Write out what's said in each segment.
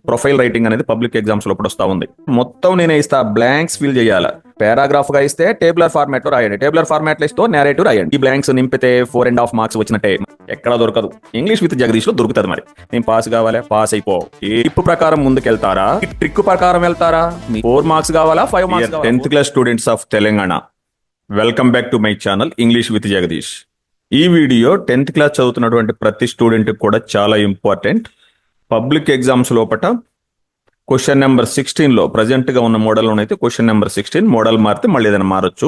Profile writing అనేది public exams లోపల వస్తా ఉంది. మొత్తం నేనే ఇస్తా, బ్లాంక్స్ ఫిల్ చేయాలి. పారాగ్రాఫ్ గా ఇస్తే టేబులర్ ఫార్మాట్ లో రాయండి, టేబులర్ ఫార్మాట్ లో ఇస్తే నేరేటివ్ రాయండి. ఈ బ్లాంక్స్ నింపితే 4.5 మార్క్స్ వచ్చినట్టే. ఎక్కడ దొరకదు, ఇంగ్లీష్ విత్ జగదీష్ లో దొరుకుతుంది. మరి నేను పాస్ కావాలా, పాస్ అయిపో. ఈ టిప్ ప్రకారం ముందుకెళ్తారా, ఈ ట్రిక్ ప్రకారం వెళ్తారా? 4 మార్క్స్ కావాలా, 5 marks? 10th class students of Telangana, welcome back to my channel English with Jagadish. ఈ వీడియో 10th క్లాస్ చదువుతున్నటువంటి ప్రతి స్టూడెంట్ కూడా చాలా ఇంపార్టెంట్. పబ్లిక్ ఎగ్జామ్స్ లోపట క్వశ్చన్ నెంబర్ 16లో ప్రజెంట్గా ఉన్న మోడల్లోనైతే క్వశ్చన్ నెంబర్ 16, మోడల్ మారితే మళ్ళీ ఏదైనా మారచ్చు.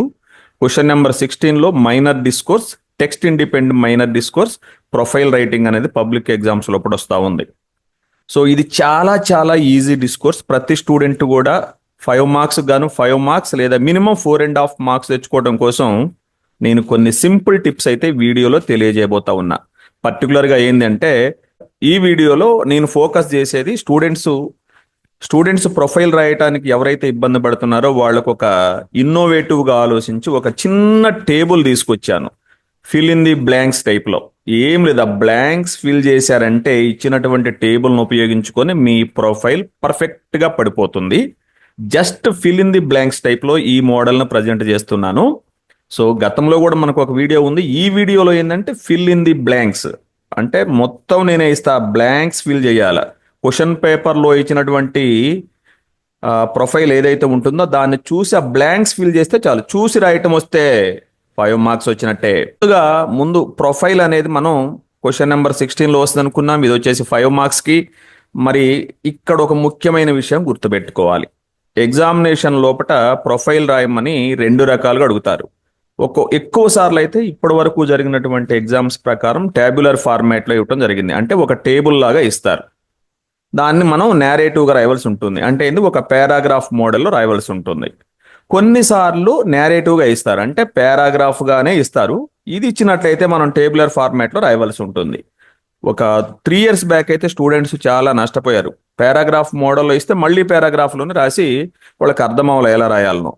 క్వశ్చన్ నెంబర్ 16లో minor discourse, text independent minor discourse, profile writing అనేది పబ్లిక్ ఎగ్జామ్స్ లోపల వస్తూ ఉంది. సో ఇది చాలా చాలా ఈజీ డిస్కోర్స్. ప్రతి స్టూడెంట్ కూడా 5 మార్క్స్ గాను 5 మార్క్స్ లేదా మినిమం 4.5 మార్క్స్ తెచ్చుకోవడం కోసం నేను కొన్ని సింపుల్ టిప్స్ అయితే వీడియోలో తెలియజేయబోతా ఉన్నా. పర్టికులర్గా ఏంటంటే ఈ వీడియోలో నేను ఫోకస్ చేసేది స్టూడెంట్స్ ప్రొఫైల్ రాయటానికి ఎవరైతే ఇబ్బంది పడుతున్నారో వాళ్ళకు ఒక ఇన్నోవేటివ్గా ఆలోచించి ఒక చిన్న టేబుల్ తీసుకొచ్చాను. ఫిల్ ఇన్ ది బ్లాంక్స్ టైప్లో. ఏం లేదు, ఆ బ్లాంక్స్ ఫిల్ చేశారంటే ఇచ్చినటువంటి టేబుల్ను ఉపయోగించుకొని మీ ప్రొఫైల్ పర్ఫెక్ట్గా పడిపోతుంది. Just fill in the blanks టైప్లో ఈ మోడల్ను ప్రజెంట్ చేస్తున్నాను. సో గతంలో కూడా మనకు ఒక వీడియో ఉంది. ఈ వీడియోలో ఏంటంటే ఫిల్ ఇన్ ది బ్లాంక్స్ అంటే మొత్తం నేనే ఇస్తా, బ్లాంక్స్ ఫిల్ చేయాలి. క్వశ్చన్ పేపర్లో ఇచ్చినటువంటి ప్రొఫైల్ ఏదైతే ఉంటుందో దాన్ని చూసి ఆ బ్లాంక్స్ ఫిల్ చేస్తే చాలు. చూసి రాయటం వస్తే 5 మార్క్స్ వచ్చినట్టే. ముందు ప్రొఫైల్ అనేది మనం క్వశ్చన్ నెంబర్ 16లో వస్తుంది అనుకున్నాం. ఇది వచ్చేసి 5 మార్క్స్కి. మరి ఇక్కడ ఒక ముఖ్యమైన విషయం గుర్తుపెట్టుకోవాలి. ఎగ్జామినేషన్ లోపల ప్రొఫైల్ రాయమని 2 రకాలుగా అడుగుతారు. ఎక్కువ సార్లు అయితే ఇప్పటి వరకు జరిగినటువంటి ఎగ్జామ్స్ ప్రకారం ట్యాబ్యులర్ ఫార్మాట్లో ఇవ్వడం జరిగింది. అంటే ఒక టేబుల్ లాగా ఇస్తారు, దాన్ని మనం నేరేటివ్గా రాయవలసి ఉంటుంది. అంటే ఎందుకు ఒక పారాగ్రాఫ్ మోడల్లో రాయవలసి ఉంటుంది. కొన్నిసార్లు నేరేటివ్గా ఇస్తారు, అంటే పారాగ్రాఫ్గానే ఇస్తారు. ఇది ఇచ్చినట్లయితే మనం టేబులర్ ఫార్మాట్లో రాయవలసి ఉంటుంది. ఒక 3 years బ్యాక్ అయితే స్టూడెంట్స్ చాలా నష్టపోయారు. పారాగ్రాఫ్ మోడల్లో ఇస్తే మళ్ళీ పారాగ్రాఫ్లోనే రాసి వాళ్ళకి అర్థం అవ్వాలి ఎలా రాయాలనో.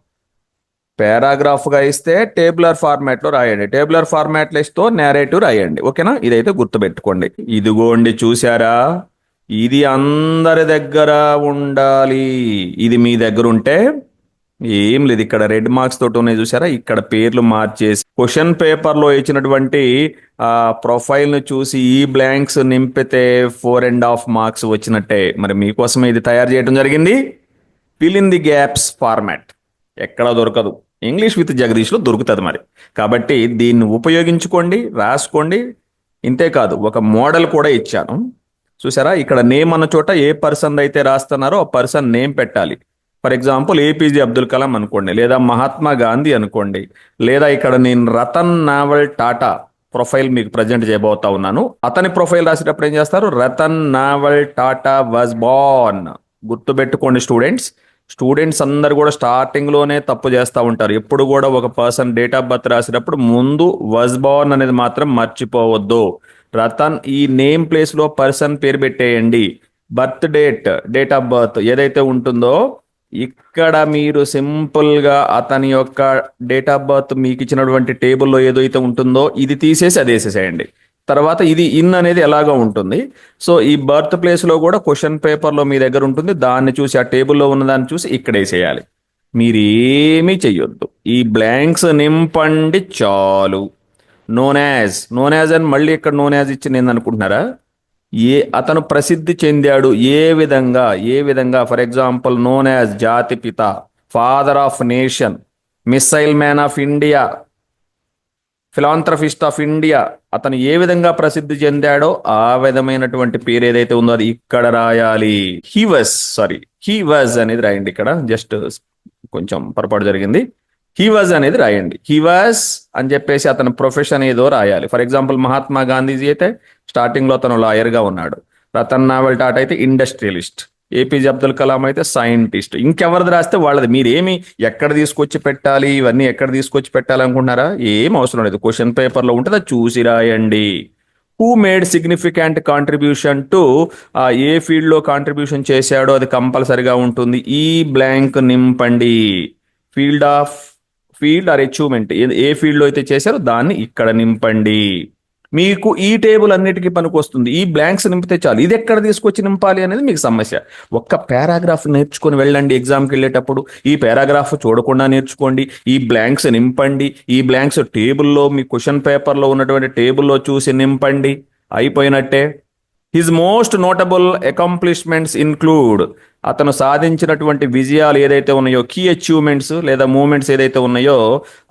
పారాగ్రాఫ్గా ఇస్తే టేబులర్ ఫార్మాట్లో రాయండి, టేబులర్ ఫార్మాట్లో ఇస్తే నేరేటివ్ రాయండి. ఓకేనా? ఇదైతే గుర్తుపెట్టుకోండి. ఇదిగోండి, చూసారా? ఇది అందరి దగ్గర ఉండాలి. ఇది మీ దగ్గర ఉంటే ఏం లేదు. ఇక్కడ రెడ్ మార్క్స్ తోటి ఉన్నాయి చూసారా? ఇక్కడ పేర్లు మార్చేసి క్వశ్చన్ పేపర్లో ఇచ్చినటువంటి ప్రొఫైల్ను చూసి ఈ బ్లాంక్స్ నింపితే 4.5 మార్క్స్ వచ్చినట్టే. మరి మీకోసమే ఇది తయారు చేయడం జరిగింది. Fill in the gaps format ఎక్కడ దొరకదు, ఇంగ్లీష్ విత్ జగదీష్లో దొరుకుతుంది. మరి కాబట్టి దీన్ని ఉపయోగించుకోండి, రాసుకోండి. ఇంతేకాదు ఒక మోడల్ కూడా ఇచ్చాను చూసారా? ఇక్కడ నేమ్ అన్న చోట ఏ పర్సన్ అయితే రాస్తున్నారో ఆ పర్సన్ నేమ్ పెట్టాలి. For example APJ Abdul Kalam అనుకోండి, లేదా మహాత్మా గాంధీ అనుకోండి, లేదా ఇక్కడ నేను రతన్ నావల్ టాటా ప్రొఫైల్ మీకు ప్రజెంట్ చేయబోతా ఉన్నాను. అతని ప్రొఫైల్ రాసేటప్పుడు ఏం చేస్తారు? Ratan Naval Tata was born. గుర్తుపెట్టుకోండి స్టూడెంట్స్ అందరు కూడా స్టార్టింగ్లోనే తప్పు చేస్తూ ఉంటారు. ఎప్పుడు కూడా ఒక పర్సన్ డేట్ ఆఫ్ బర్త్ రాసేటప్పుడు ముందు వాజ్ బోర్న్ అనేది మాత్రం మర్చిపోవద్దు. రతన్ ఈ నేమ్ ప్లేస్లో పర్సన్ పేరు పెట్టేయండి. బర్త్ డేట్ ఆఫ్ బర్త్ ఏదైతే ఉంటుందో ఇక్కడ మీరు సింపుల్గా అతని యొక్క డేట్ ఆఫ్ బర్త్ మీకు ఇచ్చినటువంటి టేబుల్లో ఏదైతే ఉంటుందో ఇది తీసేసి అది వేసేసేయండి. తర్వాత ఇది ఇన్ అనేది ఎలాగో ఉంటుంది. సో ఈ బర్త్ ప్లేస్లో కూడా క్వశ్చన్ పేపర్లో మీ దగ్గర ఉంటుంది, దాన్ని చూసి ఆ టేబుల్లో ఉన్న దాన్ని చూసి ఇక్కడ వేసేయాలి. మీరు ఏమీ చెయ్యొద్దు, ఈ బ్లాంక్స్ నింపండి చాలు. నోన్ యాజ్ అని మళ్ళీ ఇక్కడ నోన్ యాజ్ ఇచ్చి నేను అనుకుంటున్నారా? అతను ప్రసిద్ధి చెందాడు ఏ విధంగా ఫర్ ఎగ్జాంపుల్ నోన్ యాజ్ జాతిపిత, father of nation, missile man of India, philanthropist of India. అతను ఏ విధంగా ప్రసిద్ధి చెందాడో ఆ విధమైనటువంటి పేరు ఏదైతే ఉందో అది ఇక్కడ రాయాలి. హీ వాజ్ అనేది రాయండి. ఇక్కడ జస్ట్ కొంచెం పొరపాటు జరిగింది. హీ వాజ్ అనేది రాయండి. హీ వాజ్ అని చెప్పేసి అతని ప్రొఫెషన్ ఏదో రాయాలి. ఫర్ ఎగ్జాంపుల్ మహాత్మా గాంధీజీ అయితే స్టార్టింగ్లో అతను లాయర్గా ఉన్నాడు. రతన్ నావల్ టాటా అయితే ఇండస్ట్రియలిస్ట్, ఏపీజే అబ్దుల్ కలాం అయితే సైంటిస్ట్. ఇంకెవరిది రాస్తే వాళ్ళది. మీరేమి ఎక్కడ తీసుకొచ్చి పెట్టాలి, ఇవన్నీ ఎక్కడ తీసుకొచ్చి పెట్టాలనుకుంటున్నారా? ఏం అవసరం లేదు. క్వశ్చన్ పేపర్లో ఉంటుంది, అది చూసి రాయండి. Who made significant contribution to, ఏ ఫీల్డ్లో కాంట్రిబ్యూషన్ చేశాడో అది కంపల్సరిగా ఉంటుంది. ఈ బ్లాంక్ నింపండి. ఫీల్డ్ ఆర్ అచీవ్మెంట్ ఏ ఫీల్డ్లో అయితే చేశారో దాన్ని ఇక్కడ నింపండి. మీకు ఈ టేబుల్ అన్నిటికీ పనికొస్తుంది. ఈ బ్లాంక్స్ నింపితే చాలు. ఇది ఎక్కడ తీసుకొచ్చి నింపాలి అనేది మీకు సమస్య. ఒక్క పారాగ్రాఫ్ నేర్చుకొని వెళ్ళండి ఎగ్జామ్కి వెళ్ళేటప్పుడు. ఈ పారాగ్రాఫ్ చూడకుండా నేర్చుకోండి. ఈ బ్లాంక్స్ నింపండి. ఈ బ్లాంక్స్ టేబుల్లో మీ క్వశ్చన్ పేపర్లో ఉన్నటువంటి టేబుల్లో చూసి నింపండి. అయిపోయినట్టే. His most notable accomplishments include, అతను సాధించినటువంటి విజయాలు ఏదైతే ఉన్నాయో, కీ అచీవ్మెంట్స్ లేదా మూమెంట్స్ ఏదైతే ఉన్నాయో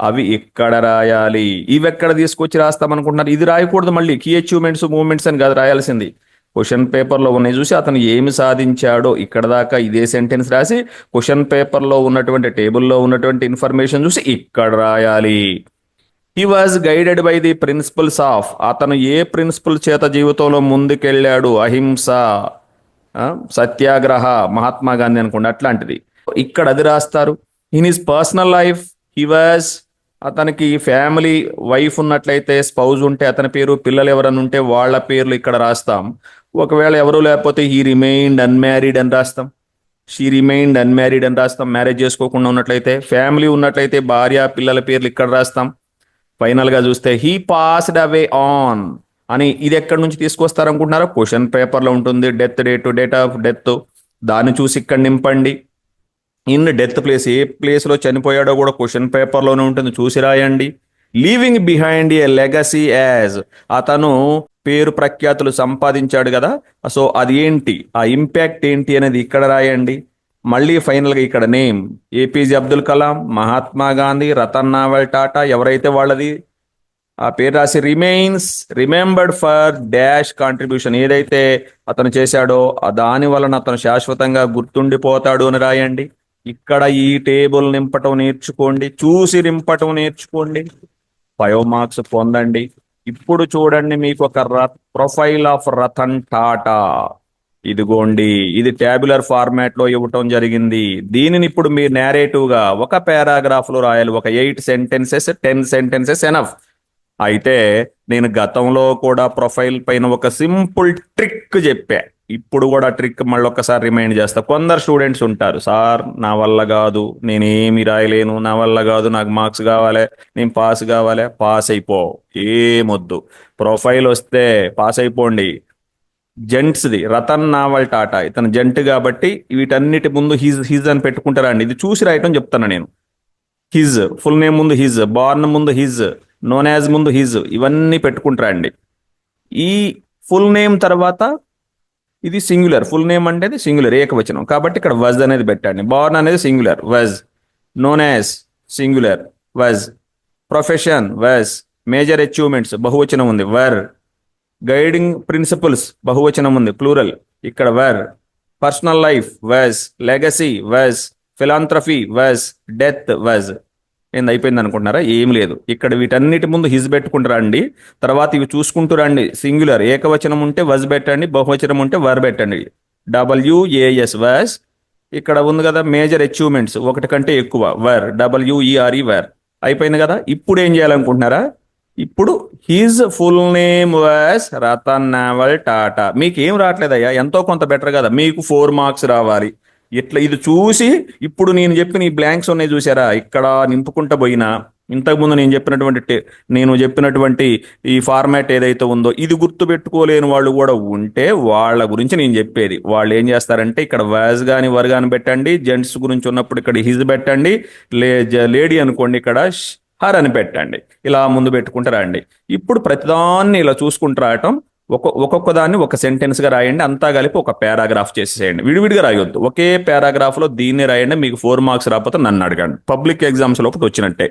అవి ఇక్కడ రాయాలి. ఇవి ఎక్కడ తీసుకొచ్చి రాస్తామనుకుంటున్నారు? ఇది రాయకూడదు. మళ్ళీ కీ అచీవ్మెంట్స్ మూమెంట్స్ అని కాదు రాయాల్సింది. క్వశ్చన్ పేపర్లో ఉన్నాయి చూసి అతను ఏమి సాధించాడో ఇక్కడ దాకా ఇదే సెంటెన్స్ రాసి, క్వశ్చన్ పేపర్లో ఉన్నటువంటి టేబుల్లో ఉన్నటువంటి ఇన్ఫర్మేషన్ చూసి ఇక్కడ రాయాలి. He was guided by the principles of, అతను ఏ ప్రిన్సిపల్ చేత జీవితంలో ముందుకెళ్ళాడు? అహింస, సత్యాగ్రహ, మహాత్మా గాంధీ అనుకోండి, అట్లాంటిది. ఇక్కడ అది రాస్తారు. In his personal life he was, అతనికి ఫ్యామిలీ వైఫ్ ఉన్నట్లయితే, స్పౌజ్ ఉంటే అతని పేరు, పిల్లలు ఎవరైనా ఉంటే వాళ్ళ పేర్లు ఇక్కడ రాస్తాం. ఒకవేళ ఎవరు లేకపోతే హీ రిమైన్డ్ అన్మ్యారీడ్ అని రాస్తాం. షీ రిమైన్డ్ అన్మ్యారీడ్ అని రాస్తాం. మ్యారేజ్ చేసుకోకుండా ఉన్నట్లయితే. ఫ్యామిలీ ఉన్నట్లయితే భార్య పిల్లల పేర్లు ఇక్కడ రాస్తాం. ఫైనల్ గా చూస్తే హీ పాస్డ్ అవే ఆన్ అని, ఇది ఎక్కడి నుంచి తీసుకొస్తారనుకుంటున్నారో? క్వశ్చన్ పేపర్లో ఉంటుంది. Death date, date of death, దాన్ని చూసి ఇక్కడ నింపండి. ఇన్ డెత్ ప్లేస్, ఏ ప్లేస్లో చనిపోయాడో కూడా క్వశ్చన్ పేపర్లోనే ఉంటుంది, చూసి రాయండి. Leaving behind a legacy as, అతను పేరు ప్రఖ్యాతులు సంపాదించాడు కదా, సో అది ఏంటి, ఆ ఇంపాక్ట్ ఏంటి అనేది ఇక్కడ రాయండి. మళ్ళీ ఫైనల్గా ఇక్కడ నేమ్, ఏపీజే అబ్దుల్ కలాం, మహాత్మా గాంధీ, రతన్ నావల్ టాటా, ఎవరైతే వాళ్ళది ఆ పేరు రాసి remains remembered for dash contribution, ఏదైతే అతను చేశాడో దాని వలన అతను శాశ్వతంగా గుర్తుండిపోతాడు అని రాయండి. ఇక్కడ ఈ టేబుల్ నింపటం నేర్చుకోండి, చూసి నింపటం నేర్చుకోండి, 5 మార్క్స్ పొందండి. ఇప్పుడు చూడండి, మీకు ఒక ప్రొఫైల్ ఆఫ్ రతన్ టాటా, ఇదిగోండి, ఇది ట్యాబులర్ ఫార్మాట్ లో ఇవ్వటం జరిగింది. దీనిని ఇప్పుడు మీరు నేరేటివ్ గా ఒక పారాగ్రాఫ్ లో రాయాలి. ఒక 8 సెంటెన్సెస్, 10 సెంటెన్సెస్ ఎనఫ్. అయితే నేను గతంలో కూడా ప్రొఫైల్ పైన ఒక సింపుల్ ట్రిక్ చెప్పా. ఇప్పుడు కూడా ట్రిక్ మళ్ళీ ఒకసారి రిమైండ్ చేస్తా. కొందరు స్టూడెంట్స్ ఉంటారు, సార్ నా వల్ల కాదు, నేనేమి రాయలేను, నా వల్ల కాదు, నాకు మార్క్స్ కావాలి, నేను పాస్ కావాలి. పాస్ అయిపో, ఏమొద్దు. ప్రొఫైల్ వస్తే పాస్ అయిపోండి. జెంట్స్ది రతన్ నావల్ టాటా, ఇతను జెంట్ కాబట్టి వీటన్నిటి ముందు హిజ్ అని పెట్టుకుంటారా అండి? ఇది చూసి రాయటం చెప్తాను నేను. హిజ్ ఫుల్ నేమ్ ముందు హిజ్, బార్న్ ముందు హిజ్, నోన్ యాజ్ ముందు హిజ్, ఇవన్నీ పెట్టుకుంటారా అండి. ఈ ఫుల్ నేమ్ తర్వాత ఇది సింగులర్, ఫుల్ నేమ్ అంటే సింగులర్, ఏకవచనం కాబట్టి ఇక్కడ వజ్ అనేది పెట్టండి. బార్న్ అనేది singular, was. Known as singular, was. Profession was. Major achievements బహువచనం ఉంది, వర్. గైడింగ్ ప్రిన్సిపల్స్ బహువచనం ఉంది, ప్లూరల్, ఇక్కడ were. Personal life was. Legacy was. Philanthropy was. Death was. ఏంది అయిపోయింది అనుకుంటున్నారా? ఏం లేదు. ఇక్కడ వీటన్నిటి ముందు హిజ్ పెట్టుకుంటారా అండి. తర్వాత ఇవి చూసుకుంటూ రండి. సింగులర్ ఏకవచనం ఉంటే వజ్ పెట్టండి, బహువచనం ఉంటే వర్ పెట్టండి. WAS was. ఇక్కడ ఉంది కదా మేజర్ అచీవ్మెంట్స్, ఒకటి కంటే ఎక్కువ, వర్. WERE వర్. అయిపోయింది కదా. ఇప్పుడు ఏం చేయాలనుకుంటున్నారా? ఇప్పుడు his full name was Ratan Naval Tata. మీకు ఏం రావట్లేదయ్యా, ఎంతో కొంత బెటర్ కదా, మీకు 4 మార్క్స్ రావాలి. ఇట్లా ఇది చూసి ఇప్పుడు నేను చెప్పిన ఈ బ్లాంక్స్ ఉన్నాయి చూసారా, ఇక్కడ నింపుకుంటా పోయినా ఇంతకుముందు నేను చెప్పినటువంటి ఈ ఫార్మాట్ ఏదైతే ఉందో ఇది గుర్తు పెట్టుకోలేని వాళ్ళు కూడా ఉంటే వాళ్ళ గురించి నేను చెప్పేది. వాళ్ళు ఏం చేస్తారంటే ఇక్కడ వాజ్ గాని వర్ గాని పెట్టండి. జెంట్స్ గురించి ఉన్నప్పుడు ఇక్కడ హిజ్ పెట్టండి. లేడీ అనుకోండి ఇక్కడ హర్ అని పెట్టండి. ఇలా ముందు పెట్టుకుంటూ రాయండి. ఇప్పుడు ప్రతిదాన్ని ఇలా చూసుకుంటూ రాయటం, ఒక్కొక్క దాన్ని ఒక సెంటెన్స్ గా రాయండి. అంతా కలిపి ఒక పారాగ్రాఫ్ చేసేయండి. విడివిడిగా రాయొద్దు, ఒకే పారాగ్రాఫ్ లో దీన్ని రాయండి. మీకు 4 మార్క్స్ రాకపోతే నన్ను అడగండి. పబ్లిక్ ఎగ్జామ్స్ లోపల వచ్చినట్టే.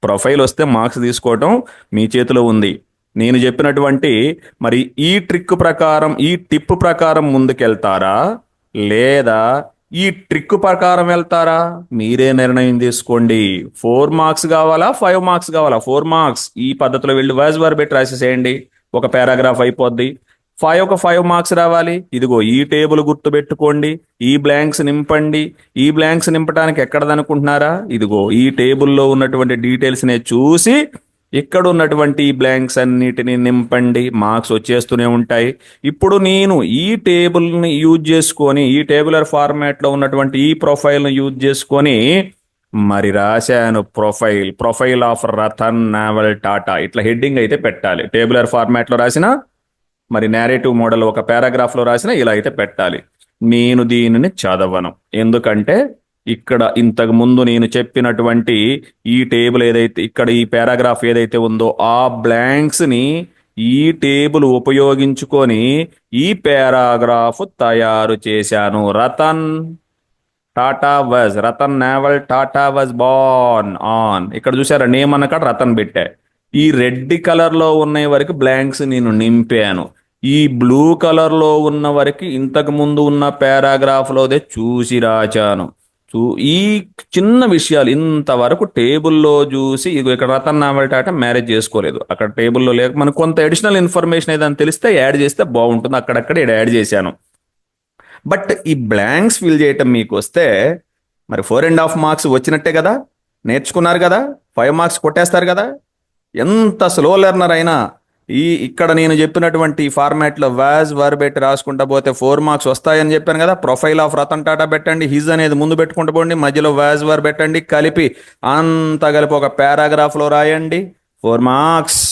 ప్రొఫైల్ వస్తే మార్క్స్ తీసుకోవటం మీ చేతిలో ఉంది. నేను చెప్పినటువంటి మరి ఈ ట్రిక్ ప్రకారం, ఈ టిప్ ప్రకారం ముందుకెళ్తారా లేదా ఈ ట్రిక్ ప్రకారం వెళ్తారా? మీరే నిర్ణయం తీసుకోండి. 4 మార్క్స్ కావాలా, 5 మార్క్స్ కావాలా? 4 మార్క్స్ ఈ పద్ధతిలో వెళ్ళి వాజ్ వర్ పెట్టి రాసేసేయండి. ఒక పారాగ్రాఫ్ అయిపోద్ది. 5 మార్క్స్ రావాలి. ఇదిగో ఈ టేబుల్ గుర్తు పెట్టుకోండి. ఈ బ్లాంక్స్ నింపండి. ఈ బ్లాంక్స్ నింపడానికి ఎక్కడదనుకుంటున్నారా? ఇదిగో ఈ టేబుల్లో ఉన్నటువంటి డీటెయిల్స్ నే చూసి ఇక్కడ ఉన్నటువంటి ఈ బ్లాంక్స్ అన్నిటిని నింపండి. మార్క్స్ వచ్చేస్తూనే ఉంటాయి. ఇప్పుడు నేను ఈ టేబుల్ని యూజ్ చేసుకొని, ఈ టేబులర్ ఫార్మాట్లో ఉన్నటువంటి ఈ ప్రొఫైల్ని యూజ్ చేసుకొని మరి రాశాను ప్రొఫైల్ ఆఫ్ రతన్ నావల్ టాటా ఇట్లా హెడ్డింగ్ అయితే పెట్టాలి. టేబులర్ ఫార్మాట్లో రాసిన, మరి నేరేటివ్ మోడల్ ఒక పారాగ్రాఫ్ లో రాసిన ఇలా అయితే పెట్టాలి. నేను దీనిని చదవను, ఎందుకంటే ఇక్కడ ఇంతకు ముందు నేను చెప్పినటువంటి ఈ టేబుల్ ఏదైతే ఇక్కడ ఈ పారాగ్రాఫ్ ఏదైతే ఉందో ఆ బ్లాంక్స్ ని ఈ టేబుల్ ఉపయోగించుకొని ఈ పారాగ్రాఫ్ తయారు చేశాను. Ratan Naval Tata was born on. ఇక్కడ చూసారా, నేమ్ అన్న కాడ రతన్ పెట్టా. ఈ రెడ్ కలర్ లో ఉన్న వరకు బ్లాంక్స్ నేను నింపాను. ఈ బ్లూ కలర్ లో ఉన్న వరకు ఇంతకు ముందు ఉన్న పారాగ్రాఫ్ లోదే చూసి రాచాను. ఈ చిన్న విషయాలు ఇంతవరకు టేబుల్లో చూసి ఇక్కడ రతన్ నావల్ టాటా మ్యారేజ్ చేసుకోలేదు, అక్కడ టేబుల్లో లేక మనకు కొంత అడిషనల్ ఇన్ఫర్మేషన్ ఏదైనా తెలిస్తే యాడ్ చేస్తే బాగుంటుంది, అక్కడక్కడ యాడ్ చేశాను. బట్ ఈ బ్లాంక్స్ ఫిల్ చేయటం మీకు వస్తే మరి 4.5 మార్క్స్ వచ్చినట్టే కదా, నేర్చుకున్నారు కదా, 5 మార్క్స్ కొట్టేస్తారు కదా. ఎంత స్లో లెర్నర్ అయినా ఇక్కడ నేను చెప్పినటువంటి ఫార్మాట్లో వాజ్ వర్ పెట్టి రాసుకుంటా పోతే 4 మార్క్స్ వస్తాయని చెప్పాను కదా. ప్రొఫైల్ ఆఫ్ రతన్ టాటా పెట్టండి, హిజ్ అనేది ముందు పెట్టుకుంటూ పోండి, మధ్యలో వాజ్ వర్ పెట్టండి, కలిపి అంతా కలిపి ఒక పారాగ్రాఫ్లో రాయండి, 4 మార్క్స్.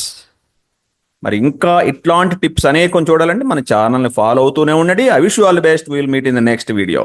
మరి ఇంకా ఇట్లాంటి టిప్స్ అనేకం చూడాలంటే మన ఛానల్ని ఫాలో అవుతూనే ఉండండి. I wish you all the best. Will meet in the next video.